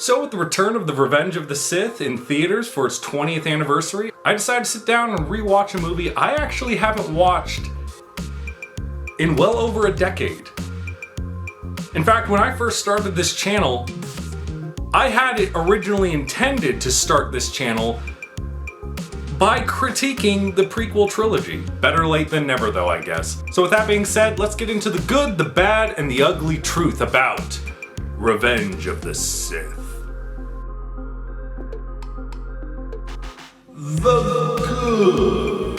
So with the return of The Revenge of the Sith in theaters for its 20th anniversary, I decided to sit down and rewatch a movie I actually haven't watched in well over a decade. In fact, when I first started this channel, I had it originally intended to start this channel by critiquing the prequel trilogy. Better late than never though, I guess. So with that being said, let's get into the good, the bad, and the ugly truth about Revenge of the Sith. The good.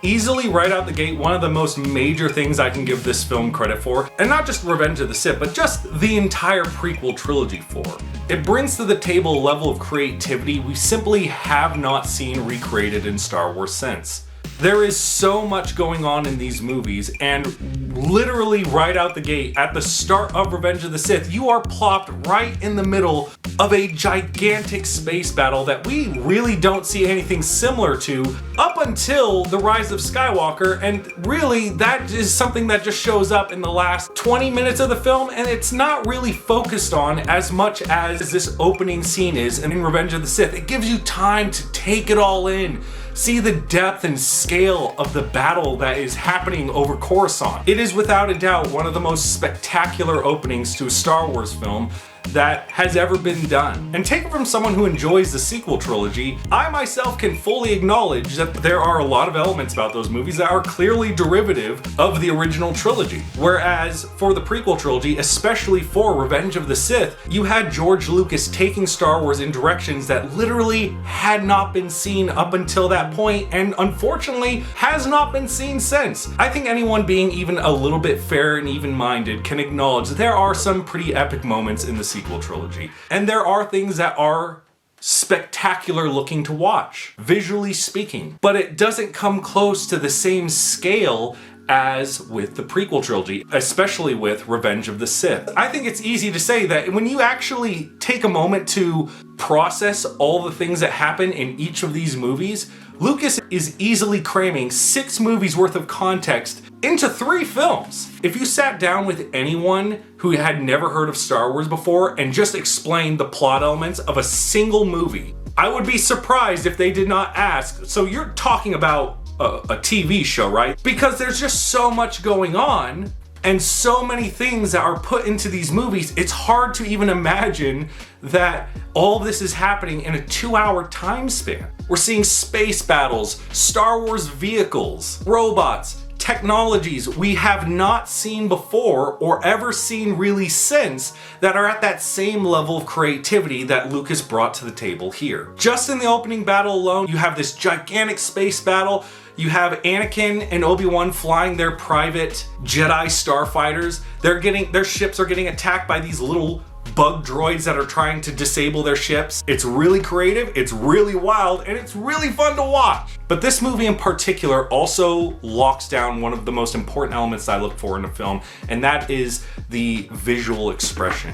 Easily right out the gate, one of the most major things I can give this film credit for, and not just Revenge of the Sith, but just the entire prequel trilogy for. It brings to the table a level of creativity we simply have not seen recreated in Star Wars since. There is so much going on in these movies, and literally right out the gate, at the start of Revenge of the Sith, you are plopped right in the middle of a gigantic space battle that we really don't see anything similar to up until The Rise of Skywalker, and really that is something that just shows up in the last 20 minutes of the film, and it's not really focused on as much as this opening scene is in Revenge of the Sith. It gives you time to take it all in, see the depth and scale of the battle that is happening over Coruscant. It is without a doubt one of the most spectacular openings to a Star Wars film that has ever been done. And take it from someone who enjoys the sequel trilogy, I myself can fully acknowledge that there are a lot of elements about those movies that are clearly derivative of the original trilogy. Whereas for the prequel trilogy, especially for Revenge of the Sith, you had George Lucas taking Star Wars in directions that literally had not been seen up until that point, and unfortunately has not been seen since. I think anyone being even a little bit fair and even-minded can acknowledge that there are some pretty epic moments in the sequel trilogy. And there are things that are spectacular looking to watch, visually speaking, but it doesn't come close to the same scale as with the prequel trilogy, especially with Revenge of the Sith. I think it's easy to say that when you actually take a moment to process all the things that happen in each of these movies, Lucas is easily cramming 6 movies worth of context into 3 films. If you sat down with anyone who had never heard of Star Wars before and just explained the plot elements of a single movie, I would be surprised if they did not ask, so you're talking about a TV show, right? Because there's just so much going on and so many things that are put into these movies, it's hard to even imagine that all this is happening in a 2-hour time span. We're seeing space battles, Star Wars vehicles, robots, technologies we have not seen before or ever seen really since that are at that same level of creativity that Lucas brought to the table here. Just in the opening battle alone, you have this gigantic space battle. You have Anakin and Obi-Wan flying their private Jedi starfighters. Their ships are getting attacked by these little bug droids that are trying to disable their ships. It's really creative, it's really wild, and it's really fun to watch. But this movie in particular also locks down one of the most important elements that I look for in a film, and that is the visual expression.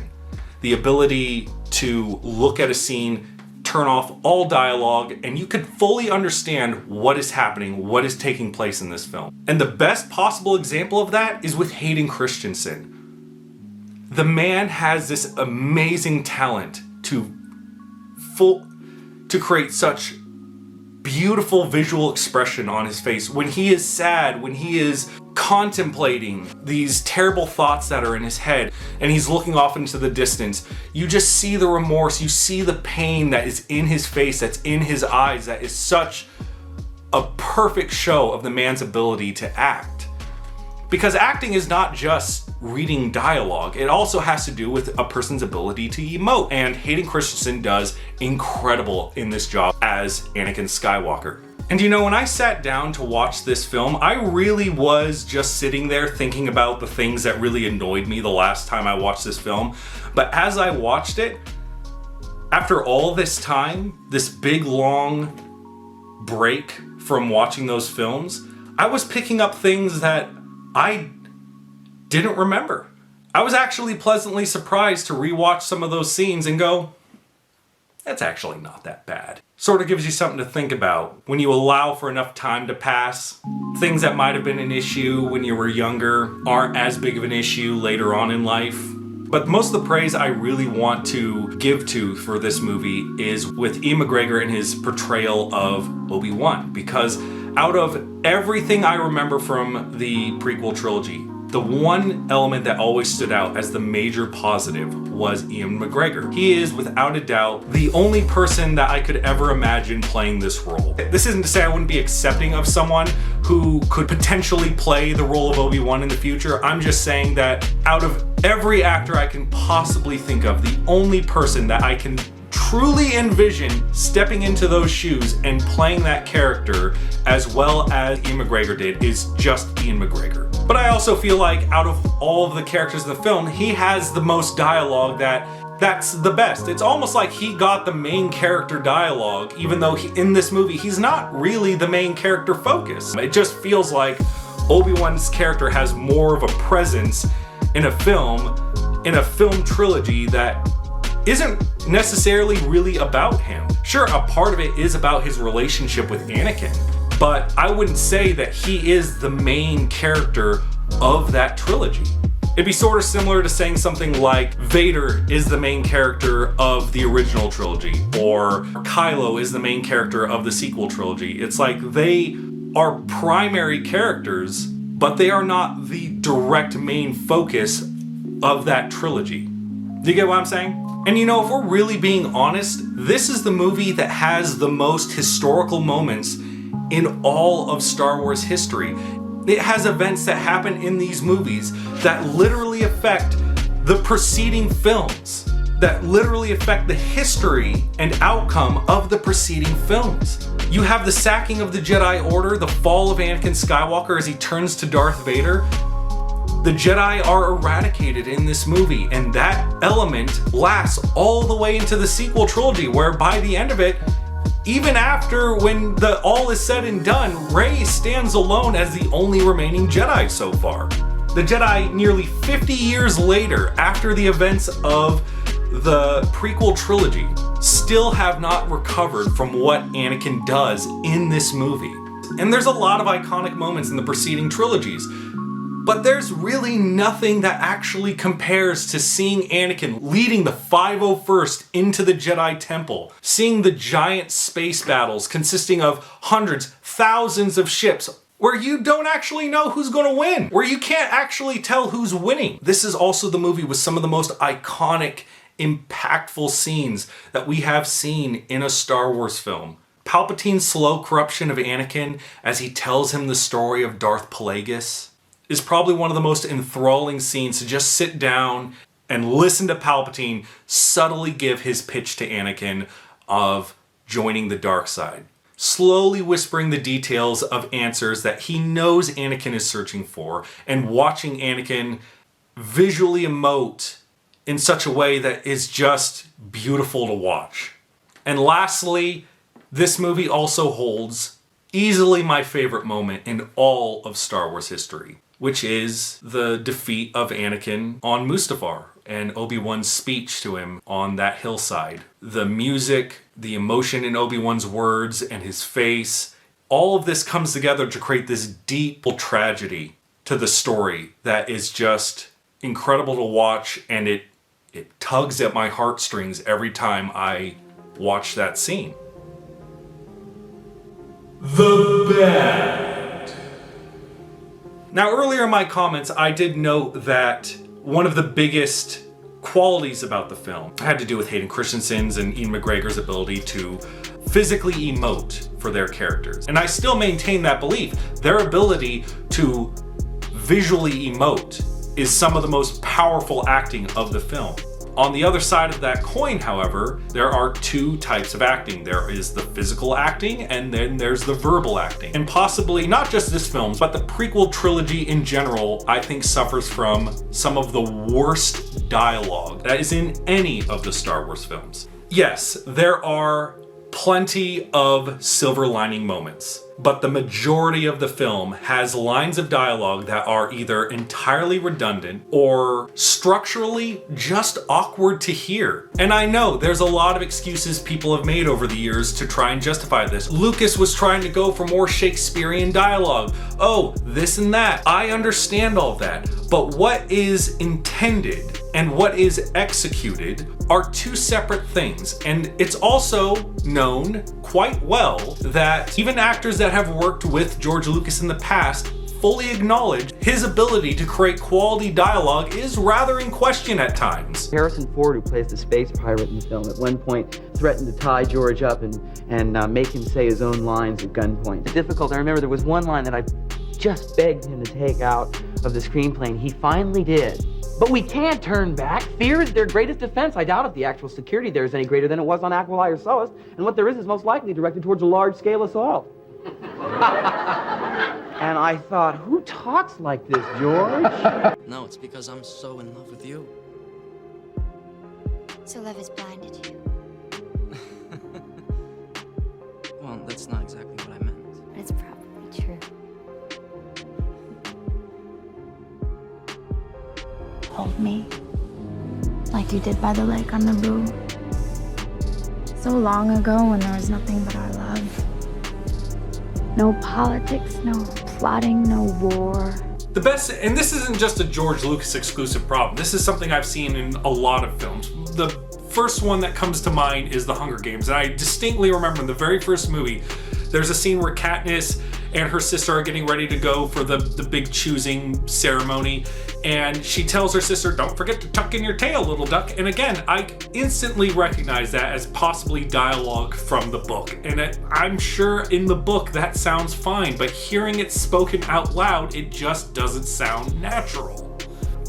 The ability to look at a scene, turn off all dialogue, and you could fully understand what is happening, what is taking place in this film. And the best possible example of that is with Hayden Christensen. The man has this amazing talent to create such beautiful visual expression on his face. When he is sad, when he is contemplating these terrible thoughts that are in his head, and he's looking off into the distance, you just see the remorse, you see the pain that is in his face, that's in his eyes, that is such a perfect show of the man's ability to act. Because acting is not just reading dialogue, it also has to do with a person's ability to emote. And Hayden Christensen does incredible in this job as Anakin Skywalker. And you know, when I sat down to watch this film, I really was just sitting there thinking about the things that really annoyed me the last time I watched this film. But as I watched it, after all this time, this big long break from watching those films, I was picking up things that I didn't remember. I was actually pleasantly surprised to rewatch some of those scenes and go, that's actually not that bad. Sort of gives you something to think about. When you allow for enough time to pass, things that might have been an issue when you were younger aren't as big of an issue later on in life. But most of the praise I really want to give to for this movie is with Ian McGregor and his portrayal of Obi-Wan, because out of everything I remember from the prequel trilogy, the one element that always stood out as the major positive was Ian McGregor. He is, without a doubt, the only person that I could ever imagine playing this role. This isn't to say I wouldn't be accepting of someone who could potentially play the role of Obi-Wan in the future. I'm just saying that out of every actor I can possibly think of, the only person that I can truly envision stepping into those shoes and playing that character as well as Ian McGregor did is just Ian McGregor. But I also feel like out of all of the characters in the film, he has the most dialogue that's the best. It's almost like he got the main character dialogue, even though in this movie, he's not really the main character focus. It just feels like Obi-Wan's character has more of a presence in a film trilogy that isn't necessarily really about him. Sure, a part of it is about his relationship with Anakin, but I wouldn't say that he is the main character of that trilogy. It'd be sort of similar to saying something like Vader is the main character of the original trilogy, or Kylo is the main character of the sequel trilogy. It's like they are primary characters, but they are not the direct main focus of that trilogy. Do you get what I'm saying? And you know, if we're really being honest, this is the movie that has the most historical moments in all of Star Wars history. It has events that happen in these movies that literally affect the preceding films, that literally affect the history and outcome of the preceding films. You have the sacking of the Jedi Order, the fall of Anakin Skywalker as he turns to Darth Vader. The Jedi are eradicated in this movie, and that element lasts all the way into the sequel trilogy, where by the end of it, even after when all is said and done, Rey stands alone as the only remaining Jedi so far. The Jedi, nearly 50 years later, after the events of the prequel trilogy, still have not recovered from what Anakin does in this movie. And there's a lot of iconic moments in the preceding trilogies, but there's really nothing that actually compares to seeing Anakin leading the 501st into the Jedi Temple, seeing the giant space battles consisting of hundreds, thousands of ships, where you don't actually know who's going to win, where you can't actually tell who's winning. This is also the movie with some of the most iconic, impactful scenes that we have seen in a Star Wars film. Palpatine's slow corruption of Anakin as he tells him the story of Darth Plagueis is probably one of the most enthralling scenes to just sit down and listen to Palpatine subtly give his pitch to Anakin of joining the dark side, slowly whispering the details of answers that he knows Anakin is searching for, and watching Anakin visually emote in such a way that is just beautiful to watch. And lastly, this movie also holds easily my favorite moment in all of Star Wars history, which is the defeat of Anakin on Mustafar and Obi-Wan's speech to him on that hillside. The music, the emotion in Obi-Wan's words and his face, all of this comes together to create this deep tragedy to the story that is just incredible to watch, and it tugs at my heartstrings every time I watch that scene. The bad. Now, earlier in my comments, I did note that one of the biggest qualities about the film had to do with Hayden Christensen's and Ian McGregor's ability to physically emote for their characters. And I still maintain that belief. Their ability to visually emote is some of the most powerful acting of the film. On the other side of that coin, however, there are two types of acting. There is the physical acting, and then there's the verbal acting. And possibly not just this film, but the prequel trilogy in general, I think suffers from some of the worst dialogue that is in any of the Star Wars films. Yes, there are plenty of silver lining moments, but the majority of the film has lines of dialogue that are either entirely redundant or structurally just awkward to hear. And I know there's a lot of excuses people have made over the years to try and justify this. Lucas was trying to go for more Shakespearean dialogue. Oh, this and that. I understand all that. But what is intended and what is executed are two separate things. And it's also known quite well that even actors that have worked with George Lucas in the past fully acknowledge his ability to create quality dialogue is rather in question at times. Harrison Ford, who plays the space pirate in the film, at one point threatened to tie George up and make him say his own lines at gunpoint. It's difficult. I remember there was one line that I just begged him to take out of the screenplay, and he finally did. But we can't turn back. Fear is their greatest defense. I doubt if the actual security there is any greater than it was on Aquilai or Soas, and what there is most likely directed towards a large-scale assault. And I thought, who talks like this, George? No, it's because I'm so in love with you. So love has blinded you. Well, that's not exactly what I meant. It's probably true. Hold me, like you did by the lake on Naboo. So long ago when there was nothing but our love. No politics, no plotting, no war. The best, and this isn't just a George Lucas exclusive problem, this is something I've seen in a lot of films. The first one that comes to mind is The Hunger Games, and I distinctly remember in the very first movie, there's a scene where Katniss and her sister are getting ready to go for the big choosing ceremony, and she tells her sister, "Don't forget to tuck in your tail, little duck." And again, I instantly recognize that as possibly dialogue from the book. And I'm sure in the book that sounds fine, but hearing it spoken out loud, it just doesn't sound natural.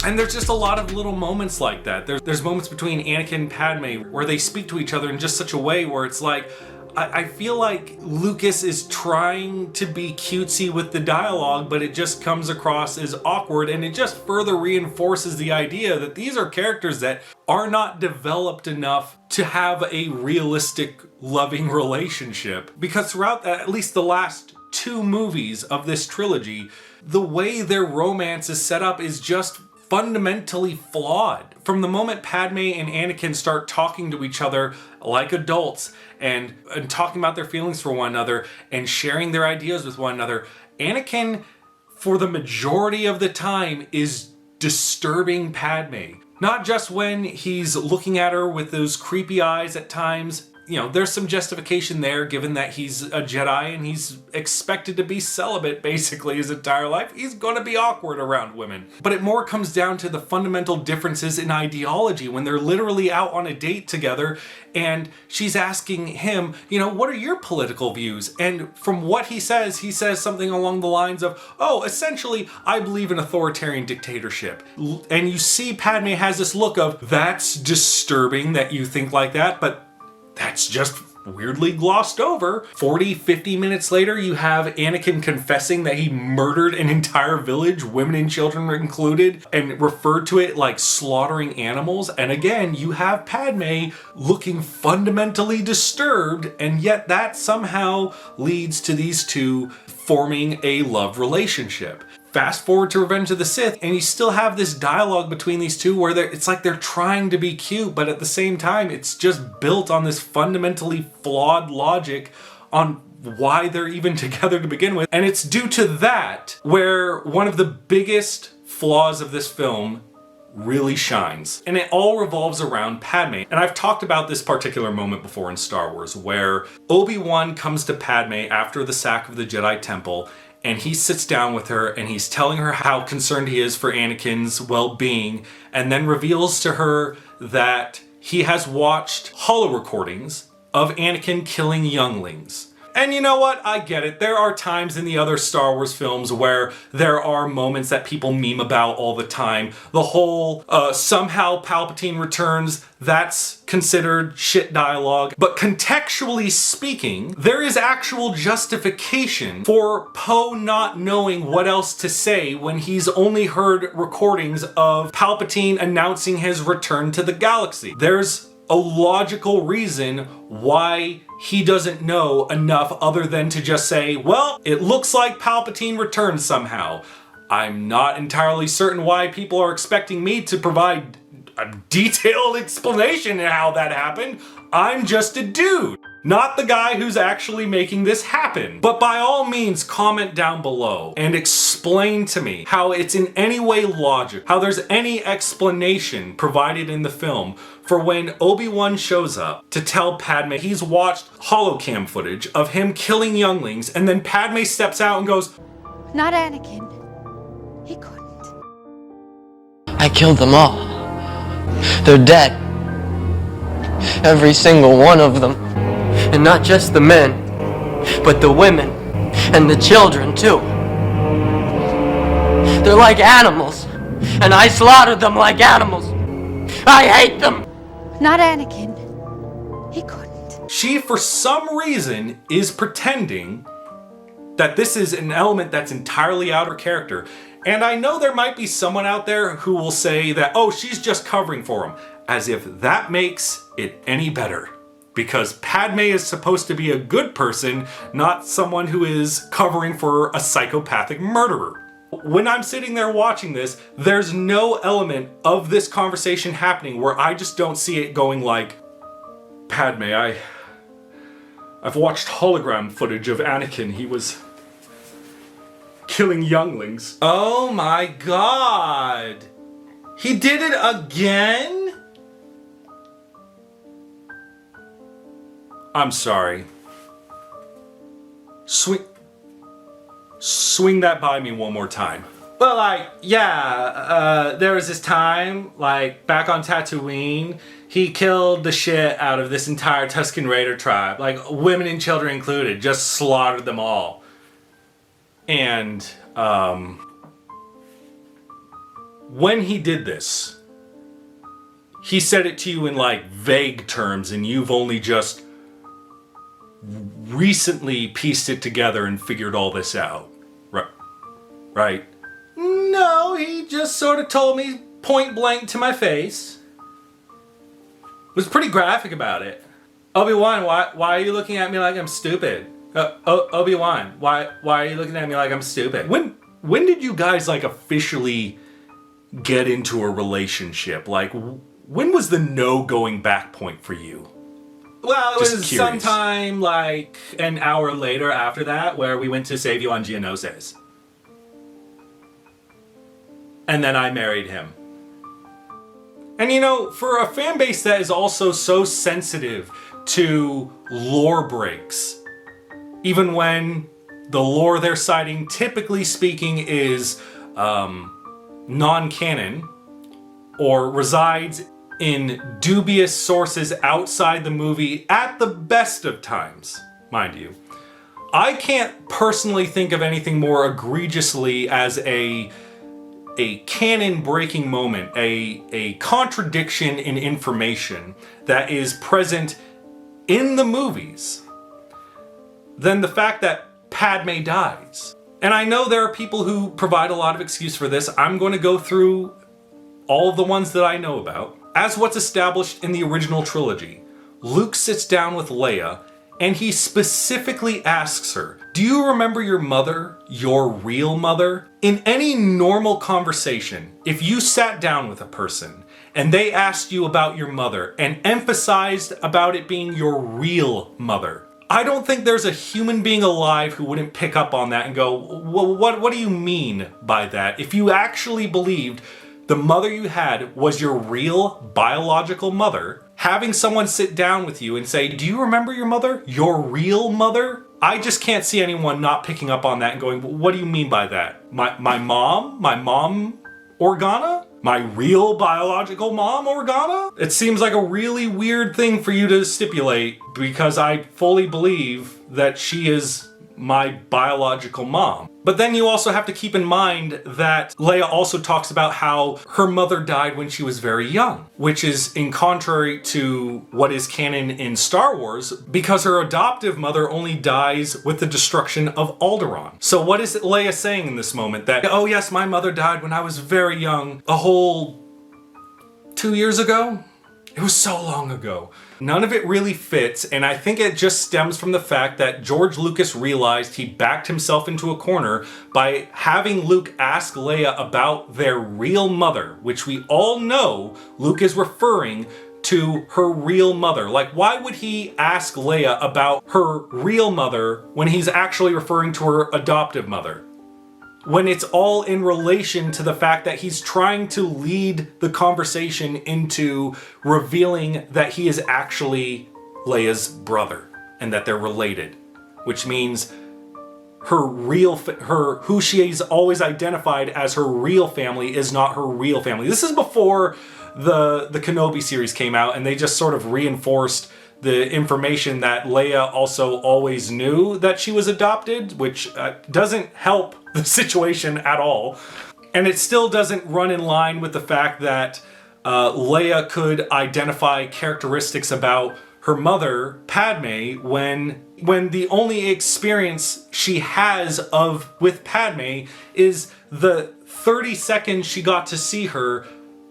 And there's just a lot of little moments like that. There's moments between Anakin and Padme where they speak to each other in just such a way where it's like, I feel like Lucas is trying to be cutesy with the dialogue, but it just comes across as awkward, and it just further reinforces the idea that these are characters that are not developed enough to have a realistic, loving relationship. Because throughout at least the last two movies of this trilogy, the way their romance is set up is just fundamentally flawed. From the moment Padme and Anakin start talking to each other like adults and talking about their feelings for one another and sharing their ideas with one another, Anakin, for the majority of the time, is disturbing Padme. Not just when he's looking at her with those creepy eyes at times. You know, there's some justification there given that he's a Jedi and he's expected to be celibate basically his entire life. He's gonna be awkward around women. But it more comes down to the fundamental differences in ideology when they're literally out on a date together and she's asking him, you know, what are your political views? And from what he says something along the lines of, oh, essentially, I believe in authoritarian dictatorship. And you see Padme has this look of, that's disturbing that you think like that, but that's just weirdly glossed over. 40, 50 minutes later, you have Anakin confessing that he murdered an entire village, women and children included, and referred to it like slaughtering animals. And again, you have Padme looking fundamentally disturbed, and yet that somehow leads to these two forming a love relationship. Fast forward to Revenge of the Sith, and you still have this dialogue between these two where it's like they're trying to be cute, but at the same time, it's just built on this fundamentally flawed logic on why they're even together to begin with. And it's due to that where one of the biggest flaws of this film really shines. And it all revolves around Padme. And I've talked about this particular moment before in Star Wars, where Obi-Wan comes to Padme after the sack of the Jedi Temple, and he sits down with her and he's telling her how concerned he is for Anakin's well-being, and then reveals to her that he has watched holo recordings of Anakin killing younglings. And you know what? I get it. There are times in the other Star Wars films where there are moments that people meme about all the time. The whole somehow Palpatine returns, that's considered shit dialogue. But contextually speaking, there is actual justification for Poe not knowing what else to say when he's only heard recordings of Palpatine announcing his return to the galaxy. There's a logical reason why he doesn't know enough other than to just say, well, it looks like Palpatine returned somehow. I'm not entirely certain why people are expecting me to provide a detailed explanation of how that happened. I'm just a dude, not the guy who's actually making this happen. But by all means, comment down below and explain to me how it's in any way logical, how there's any explanation provided in the film for when Obi-Wan shows up to tell Padme he's watched holocam footage of him killing younglings, and then Padme steps out and goes, Not Anakin. He couldn't. I killed them all. They're dead. Every single one of them. And not just the men, but the women and the children too. They're like animals, and I slaughtered them like animals. I hate them. Not Anakin. He couldn't. she for some reason is pretending that this is an element that's entirely out of her character. And I know there might be someone out there who will say that, oh, she's just covering for him, as if that makes it any better. Because Padme is supposed to be a good person, not someone who is covering for a psychopathic murderer. When I'm sitting there watching this, there's no element of this conversation happening where I just don't see it going like, Padme, I've watched hologram footage of Anakin. He was killing younglings. Oh my god! He did it again? I'm sorry. Swing that by me one more time. Well, there was this time, back on Tatooine, he killed the shit out of this entire Tusken Raider tribe, women and children included, just slaughtered them all. And, when he did this, he said it to you in, vague terms, and you've only just recently pieced it together and figured all this out. Right? No, he just sort of told me point blank to my face. Was pretty graphic about it. Obi-Wan, why are you looking at me like I'm stupid? Obi-Wan, why are you looking at me like I'm stupid? When did you guys officially get into a relationship? When was the no going back point for you? Well, it was sometime an hour later after that, where we went to save you on Geonosis. And then I married him. And for a fan base that is also so sensitive to lore breaks, even when the lore they're citing, typically speaking, is non-canon or resides in dubious sources outside the movie at the best of times, mind you. I can't personally think of anything more egregiously as a canon breaking moment, a contradiction in information that is present in the movies than the fact that Padme dies. And I know there are people who provide a lot of excuse for this. I'm going to go through all of the ones that I know about. As what's established in the original trilogy, Luke sits down with Leia and he specifically asks her, do you remember your mother, your real mother? In any normal conversation, if you sat down with a person and they asked you about your mother and emphasized about it being your real mother, I don't think there's a human being alive who wouldn't pick up on that and go, well, what do you mean by that? If you actually believed the mother you had was your real biological mother, having someone sit down with you and say, do you remember your mother? Your real mother? I just can't see anyone not picking up on that and going, what do you mean by that? My mom Organa? My real biological mom Organa? It seems like a really weird thing for you to stipulate, because I fully believe that she is my biological mom. But then you also have to keep in mind that Leia also talks about how her mother died when she was very young, which is in contrary to what is canon in Star Wars, because her adoptive mother only dies with the destruction of Alderaan. So what is Leia saying in this moment? That, oh yes, my mother died when I was very young, a whole 2 years ago? It was so long ago. None of it really fits, and I think it just stems from the fact that George Lucas realized he backed himself into a corner by having Luke ask Leia about their real mother, which we all know Luke is referring to her real mother. Like, why would he ask Leia about her real mother when he's actually referring to her adoptive mother? When it's all in relation to the fact that he's trying to lead the conversation into revealing that he is actually Leia's brother and that they're related, which means who she has always identified as her real family is not her real family. This is before the Kenobi series came out, and they just sort of reinforced the information that Leia also always knew that she was adopted, which doesn't help the situation at all. And it still doesn't run in line with the fact that Leia could identify characteristics about her mother, Padme, when the only experience she has with Padme is the 30 seconds she got to see her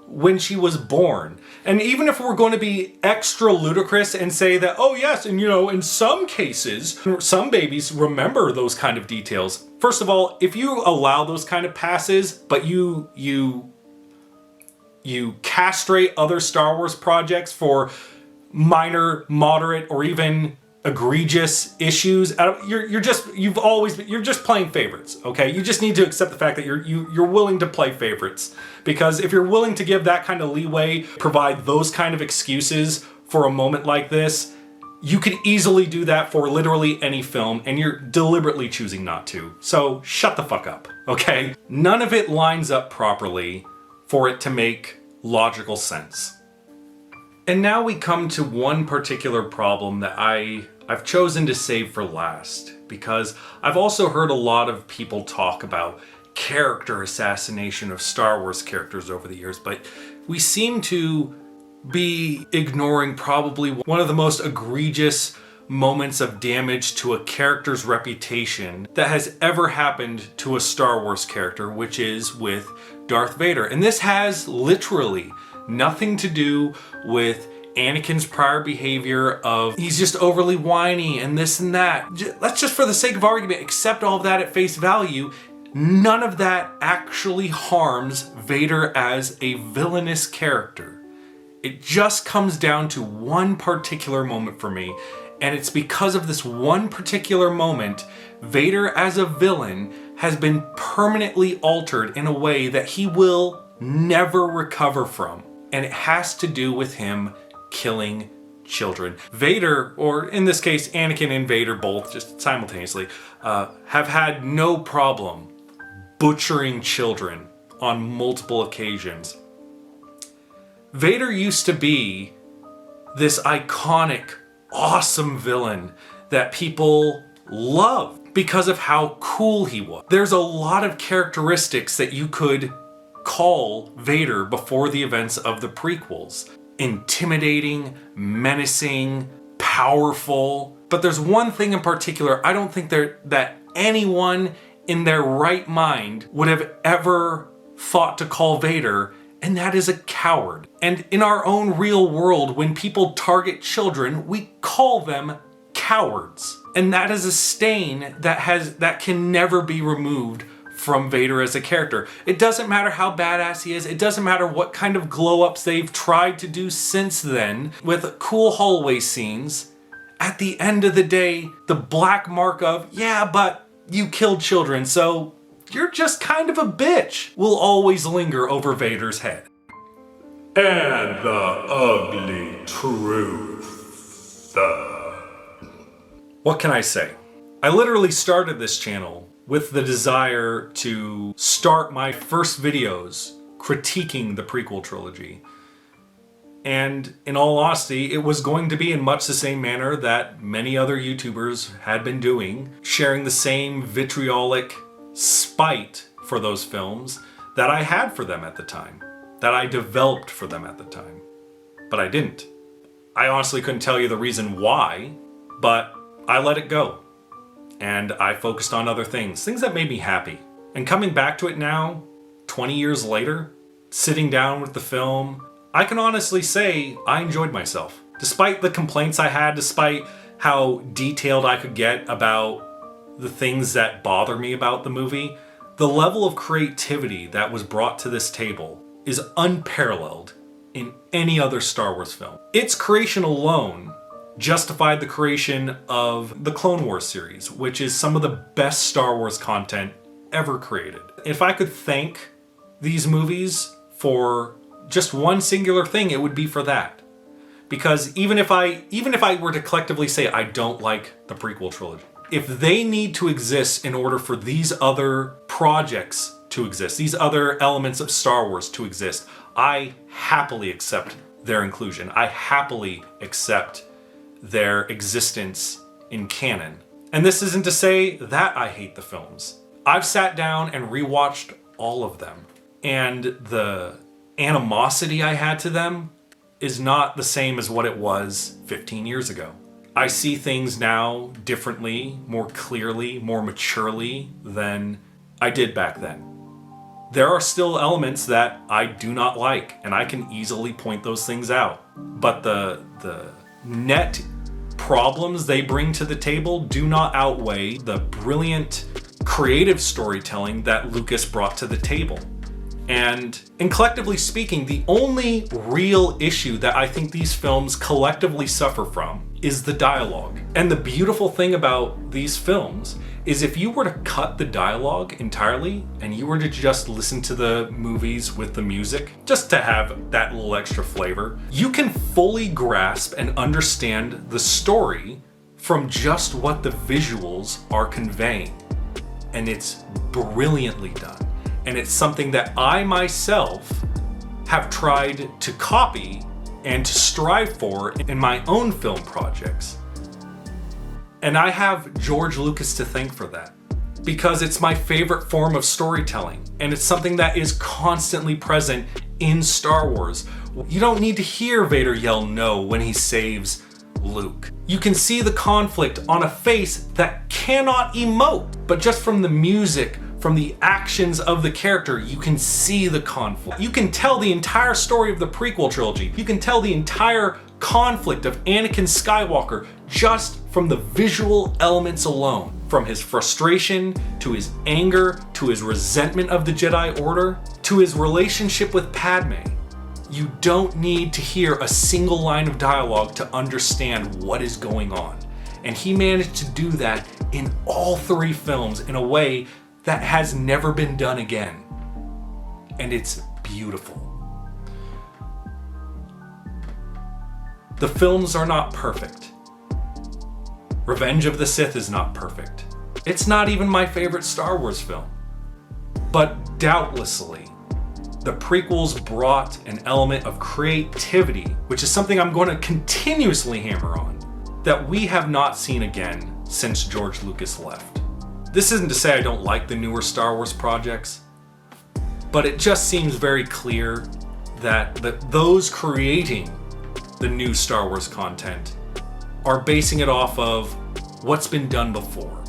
when she was born. And even if we're going to be extra ludicrous and say that, oh yes, and in some cases, some babies remember those kind of details. First of all, if you allow those kind of passes, but you castrate other Star Wars projects for minor, moderate, or even egregious issues, you're just playing favorites, okay? You just need to accept the fact that you're willing to play favorites, because if you're willing to give that kind of leeway, provide those kind of excuses for a moment like this, you could easily do that for literally any film, and you're deliberately choosing not to. So shut the fuck up, okay? None of it lines up properly for it to make logical sense. And now we come to one particular problem that I've chosen to save for last, because I've also heard a lot of people talk about character assassination of Star Wars characters over the years, but we seem to be ignoring probably one of the most egregious moments of damage to a character's reputation that has ever happened to a Star Wars character, which is with Darth Vader. And this has literally nothing to do with Anakin's prior behavior of he's just overly whiny and this and that. Let's just, for the sake of argument, accept all of that at face value. None of that actually harms Vader as a villainous character. It just comes down to one particular moment for me, and it's because of this one particular moment, Vader as a villain has been permanently altered in a way that he will never recover from. And it has to do with him killing children. Vader, or in this case Anakin and Vader both just simultaneously, have had no problem butchering children on multiple occasions. Vader used to be this iconic, awesome villain that people loved because of how cool he was. There's a lot of characteristics that you could call Vader before the events of the prequels. Intimidating, menacing, powerful. But there's one thing in particular I don't think that anyone in their right mind would have ever thought to call Vader, and that is a coward. And in our own real world, when people target children, we call them cowards. And that is a stain that can never be removed from Vader as a character. It doesn't matter how badass he is. It doesn't matter what kind of glow-ups they've tried to do since then with cool hallway scenes. At the end of the day, the black mark of, yeah, but you killed children, so you're just kind of a bitch, will always linger over Vader's head. And the ugly truth. What can I say? I literally started this channel with the desire to start my first videos critiquing the prequel trilogy. And in all honesty, it was going to be in much the same manner that many other YouTubers had been doing, sharing the same vitriolic spite for those films that I had for them at the time, that I developed for them at the time. But I didn't. I honestly couldn't tell you the reason why, but I let it go. And I focused on other things that made me happy. And coming back to it now, 20 years later, sitting down with the film, I can honestly say I enjoyed myself. Despite the complaints I had, despite how detailed I could get about the things that bother me about the movie, the level of creativity that was brought to this table is unparalleled in any other Star Wars film. Its creation alone justified the creation of the Clone Wars series, which is some of the best Star Wars content ever created. If I could thank these movies for just one singular thing, it would be for that. Because even if I were to collectively say I don't like the prequel trilogy, if they need to exist in order for these other projects to exist, these other elements of Star Wars to exist, I happily accept their inclusion. I happily accept their existence in canon. And this isn't to say that I hate the films. I've sat down and rewatched all of them, and the animosity I had to them is not the same as what it was 15 years ago. I see things now differently, more clearly, more maturely than I did back then. There are still elements that I do not like, and I can easily point those things out. But the net problems they bring to the table do not outweigh the brilliant creative storytelling that Lucas brought to the table. And collectively speaking, the only real issue that I think these films collectively suffer from is the dialogue. And the beautiful thing about these films is if you were to cut the dialogue entirely and you were to just listen to the movies with the music, just to have that little extra flavor, you can fully grasp and understand the story from just what the visuals are conveying. And it's brilliantly done. And it's something that I myself have tried to copy and to strive for in my own film projects. And I have George Lucas to thank for that, because it's my favorite form of storytelling, and it's something that is constantly present in Star Wars. You don't need to hear Vader yell no when he saves Luke. You can see the conflict on a face that cannot emote, but just from the music, from the actions of the character, you can see the conflict. You can tell the entire story of the prequel trilogy. You can tell the entire conflict of Anakin Skywalker just from the visual elements alone. From his frustration, to his anger, to his resentment of the Jedi Order, to his relationship with Padme. You don't need to hear a single line of dialogue to understand what is going on. And he managed to do that in all three films in a way that has never been done again. And it's beautiful. The films are not perfect. Revenge of the Sith is not perfect. It's not even my favorite Star Wars film. But doubtlessly, the prequels brought an element of creativity, which is something I'm going to continuously hammer on, that we have not seen again since George Lucas left. This isn't to say I don't like the newer Star Wars projects, but it just seems very clear that those creating the new Star Wars content are basing it off of what's been done before.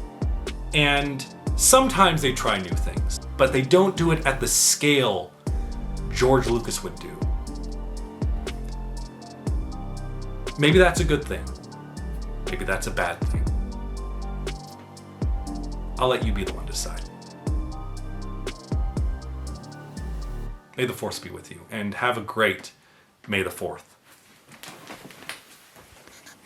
And sometimes they try new things, but they don't do it at the scale George Lucas would do. Maybe that's a good thing. Maybe that's a bad thing. I'll let you be the one to decide. May the Force be with you, and have a great May the 4th.